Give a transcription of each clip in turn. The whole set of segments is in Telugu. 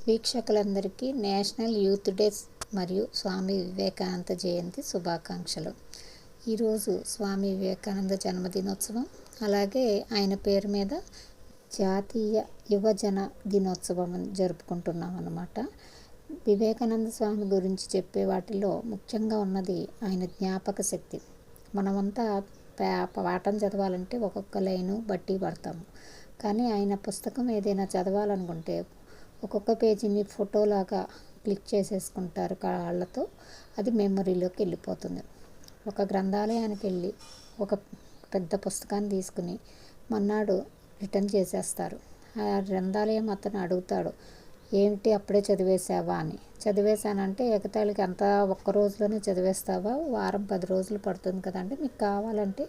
వీక్షకులందరికీ నేషనల్ యూత్ డే మరియు స్వామి వివేకానంద జయంతి శుభాకాంక్షలు. ఈరోజు స్వామి వివేకానంద జన్మదినోత్సవం, అలాగే ఆయన పేరు మీద జాతీయ యువజన దినోత్సవం జరుపుకుంటున్నాం అన్నమాట. వివేకానంద స్వామి గురించి చెప్పే వాటిలో ముఖ్యంగా ఉన్నది ఆయన జ్ఞాపక శక్తి. మనమంతా పాఠం చదవాలంటే ఒక్కొక్క లైను బట్టి పడతాము, కానీ ఆయన పుస్తకం ఏదైనా చదవాలనుకుంటే ఒక్కొక్క పేజీని ఫోటోలాగా క్లిక్ చేసేసుకుంటారు కాళ్ళతో, అది మెమరీలోకి వెళ్ళిపోతుంది. ఒక గ్రంథాలయానికి వెళ్ళి ఒక పెద్ద పుస్తకాన్ని తీసుకుని మన్నాడు రిటర్న్ చేసేస్తారు. ఆ గ్రంథాలయం అతను అడుగుతాడు, ఏమిటి అప్పుడే చదివేసావా అని. చదివేశానంటే ఎగతాళికి అంతా ఒక్క రోజులోనే చదివేస్తావా, వారం 10 రోజులు పడుతుంది కదంటే, మీకు కావాలంటే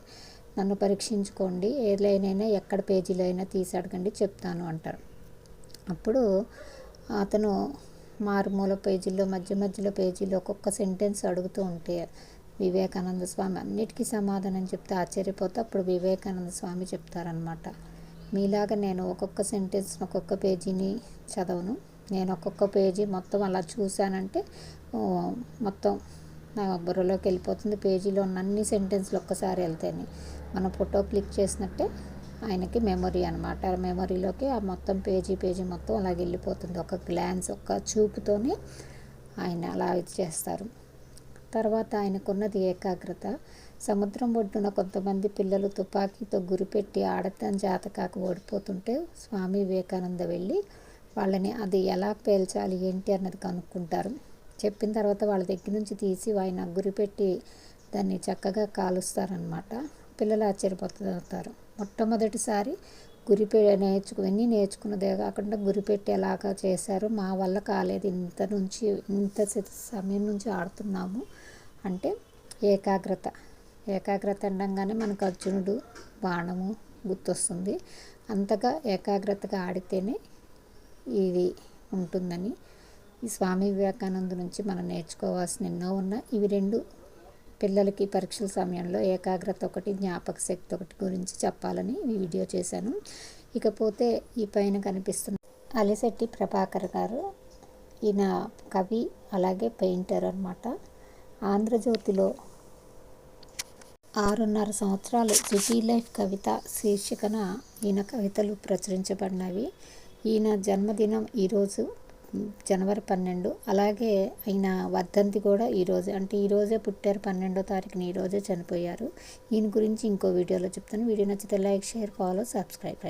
నన్ను పరీక్షించుకోండి, ఏ లైన్ అయినా ఎక్కడ పేజీలో అయినా తీసి అడగండి చెప్తాను అంటారు. అప్పుడు అతను మారుమూల పేజీల్లో మధ్యలో పేజీలో ఒక్కొక్క సెంటెన్స్ అడుగుతూ ఉంటే వివేకానంద స్వామి అన్నిటికీ సమాధానం చెప్తే ఆశ్చర్యపోతే అప్పుడు వివేకానంద స్వామి చెప్తారనమాట, మీలాగా నేను ఒక్కొక్క సెంటెన్స్ ఒక్కొక్క పేజీని చదవను, నేను ఒక్కొక్క పేజీ మొత్తం అలా చూశానంటే మొత్తం నా బుర్రలోకి వెళ్ళిపోతుంది. పేజీలో ఉన్న అన్ని సెంటెన్స్లు ఒక్కసారి వెళ్తాయని మనం ఫోటో క్లిక్ చేసినట్టే ఆయనకి మెమరీ అనమాట. మెమరీలోకి ఆ మొత్తం పేజీ మొత్తం అలాగ వెళ్ళిపోతుంది. ఒక గ్లాన్స్, ఒక చూపుతోనే ఆయన అలా చేస్తారు. తర్వాత ఆయనకున్నది ఏకాగ్రత. సముద్రం ఒడ్డున కొంతమంది పిల్లలు తుపాకీతో గురిపెట్టి ఆడటం చేతకాక ఓడిపోతుంటే స్వామి వివేకానంద వెళ్ళి వాళ్ళని అది ఎలా పేల్చాలి ఏంటి అన్నది కనుక్కుంటారు. చెప్పిన తర్వాత వాళ్ళ దగ్గర నుంచి తీసి ఆయన గురిపెట్టి దాన్ని చక్కగా కాలుస్తారనమాట. పిల్లలు ఆశ్చర్యపోతారు. మొట్టమొదటిసారి ఇవన్నీ నేర్చుకున్నదే కాకుండా గురిపెట్టి ఎలాగా చేశారు, మా వల్ల కాలేదు, ఇంత సమయం నుంచి ఆడుతున్నాము అంటే ఏకాగ్రత అనగానే మనకు అర్జునుడు బాణము గుర్తొస్తుంది. అంతగా ఏకాగ్రతగా ఆడితేనే ఇది ఉంటుందని ఈ స్వామి వివేకానంద నుంచి మనం నేర్చుకోవాల్సిన ఎన్నో ఉన్నాయి. ఇవి రెండు పిల్లలకి పరీక్షల సమయంలో ఏకాగ్రత ఒకటి, జ్ఞాపక శక్తి ఒకటి గురించి చెప్పాలని ఈ వీడియో చేశాను. ఇకపోతే ఈ పైన కనిపిస్తున్న అలిశెట్టి ప్రభాకర్ గారు, ఈయన కవి అలాగే పెయింటర్ అనమాట. ఆంధ్రజ్యోతిలో 6.5 సంవత్సరాలు సిటీ లైఫ్ కవిత శీర్షికన ఈయన కవితలు ప్రచురించబడినవి. ఈయన జన్మదినం ఈరోజు జనవరి 12. అలాగే ఆయన వర్ధంతి కూడా ఈరోజే, అంటే ఈరోజే పుట్టారు, 12వ తారీఖున ఈరోజే చనిపోయారు. ఈయన గురించి ఇంకో వీడియోలో చెప్తాను. వీడియో నచ్చితే లైక్, షేర్, ఫాలో, సబ్స్క్రైబ్.